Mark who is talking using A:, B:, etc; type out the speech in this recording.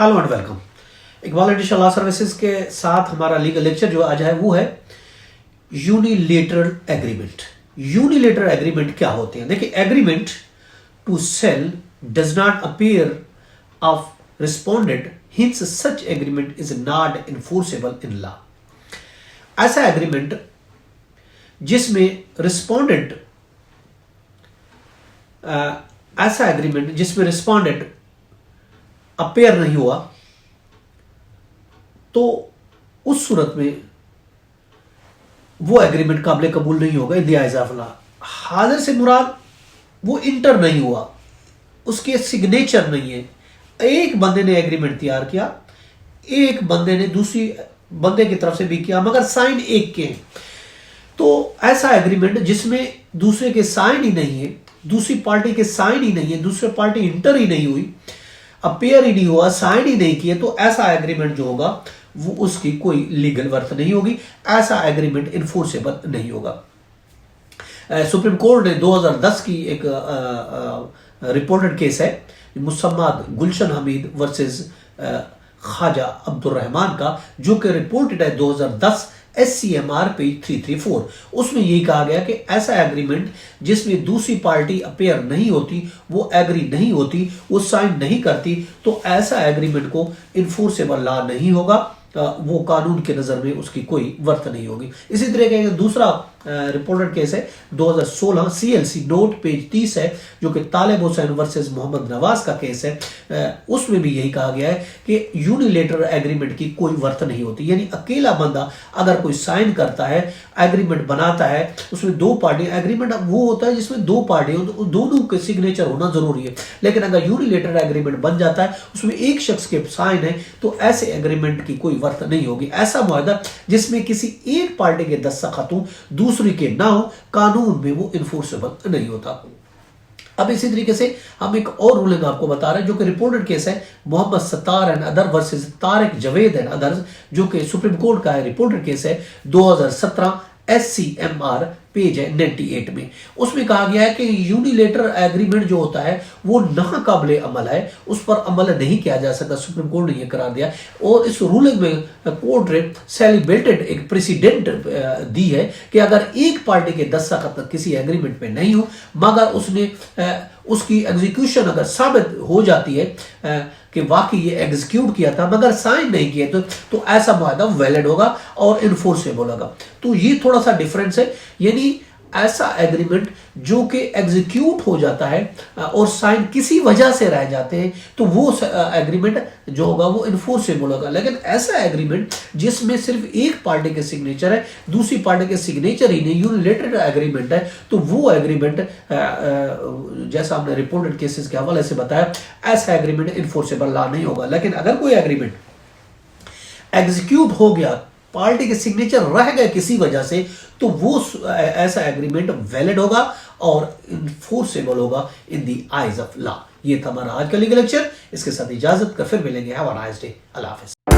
A: Hello and welcome. Iqbal additional law services के साथ हमारा लीगल लेक्चर जो आज है वो है यूनिलेटरल एग्रीमेंट। यूनिलेटरल एग्रीमेंट क्या होते हैं? देखिए, agreement to sale does not appear of respondent, hence such agreement is not enforceable in law. ऐसा एग्रीमेंट जिसमें रिस्पोंडेंट अपेयर नहीं हुआ तो उस सूरत में वो एग्रीमेंट काबिल कबूल नहीं होगा in the eyes of law. हाजिर से मुराद वो इंटर नहीं हुआ, उसके सिग्नेचर नहीं है। एक बंदे ने एग्रीमेंट तैयार किया, एक बंदे ने दूसरी बंदे की तरफ से भी किया, मगर साइन एक के हैं। तो ऐसा एग्रीमेंट जिसमें दूसरे के साइन ही नहीं है, दूसरी पार्टी के साइन ही नहीं है, दूसरी पार्टी इंटर ही नहीं हुई, अपेयर ही नहीं हुआ, साइन ही नहीं किए, तो ऐसा एग्रीमेंट जो होगा वो उसकी कोई लीगल वर्थ नहीं होगी, ऐसा एग्रीमेंट इन्फोर्सेबल नहीं होगा। सुप्रीम कोर्ट ने 2010 की एक रिपोर्टेड केस है मुसम्माद गुलशन हमीद वर्सेस ख्वाजा अब्दुल रहमान का, जो कि रिपोर्टेड है 2010 SCMR पेज 334। उसमें यही कहा गया कि ऐसा एग्रीमेंट जिसमें दूसरी पार्टी अपेयर नहीं होती, वो एग्री नहीं होती, वो साइन नहीं करती, तो ऐसा एग्रीमेंट को इन्फोर्सेबल लॉ नहीं होगा, वो कानून के नजर में उसकी कोई वर्थ नहीं होगी। इसी तरह का दूसरा रिपोर्टेड केस है 2016 CLC नोट पेज 30 है, जो कि तालिब हुसैन वर्सेस मोहम्मद नवाज का केस है। उसमें भी यही कहा गया है कि यूनिलेटरल एग्रीमेंट की कोई वर्थ नहीं होती, यानी अकेला बंदा अगर कोई साइन करता है, एग्रीमेंट बनाता है, उसमें दो पार्टी, एग्रीमेंट वो होता है जिसमें दो पार्टी हो, तो दोनों के सिग्नेचर होना जरूरी है। लेकिन अगर यूनिलेटरल एग्रीमेंट बन जाता है, उसमें एक शख्स के साइन है, तो ऐसे एग्रीमेंट की कोई वर्थ नहीं होगी। ऐसा मुआहदा जिसमें किसी एक पार्टी के दस्तखत हो, दूसरी के ना हो, कानून में वो इन्फोर्सेबल नहीं होता। अब इसी तरीके से हम एक और रूलिंग आपको बता रहे हैं, जो कि रिपोर्टेड केस है Mohammad Sattar and other versus Tariq Javed and others, जो कि सुप्रीम कोर्ट का है, रिपोर्टेड केस है 2017 SCMR पेज है 98 में। उसमें कहा गया है कि यूनिलेटरल एग्रीमेंट जो होता है वो नाकाबिले अमल है, उस पर अमल नहीं किया जा सकता। सुप्रीम कोर्ट ने यह करार दिया, और इस रूलिंग में कोर्ट ने सेलिब्रेटेड एक प्रेसिडेंट दी है कि अगर एक पार्टी के दस्तखत किसी एग्रीमेंट में नहीं हो, मगर उसने उसकी एग्जीक्यूशन अगर साबित हो जाती है कि वाकई ये एग्जीक्यूट किया था मगर साइन नहीं किए, तो ऐसा मुआहदा वैलिड होगा और इन्फोर्सेबल होगा। तो ये थोड़ा सा डिफरेंस है, यानी ऐसा एग्रीमेंट जो कि एग्जीक्यूट हो जाता है और साइन किसी वजह से रह जाते हैं, तो वो एग्रीमेंट जो होगा वो इन्फोर्सेबल होगा। लेकिन ऐसा एग्रीमेंट जिसमें सिर्फ एक पार्टी के सिग्नेचर है, दूसरी पार्टी के सिग्नेचर ही नहीं, यूनिलेटरल एग्रीमेंट है, तो वो एग्रीमेंट जैसा हमने रिपोर्टेड केसेस के हवाले से बताया, ऐसा एग्रीमेंट इन्फोर्सेबल लॉ नहीं होगा। लेकिन अगर कोई एग्रीमेंट एग्जीक्यूट हो गया, पार्टी के सिग्नेचर रह गए किसी वजह से, तो वो ऐसा एग्रीमेंट वैलिड होगा और इन्फोर्सेबल होगा in the eyes of law. ये था हमारा आज का लीगल लेक्चर। इसके साथ इजाजत का, फिर मिलेंगे। Have a nice day. अल्लाह हाफिज़।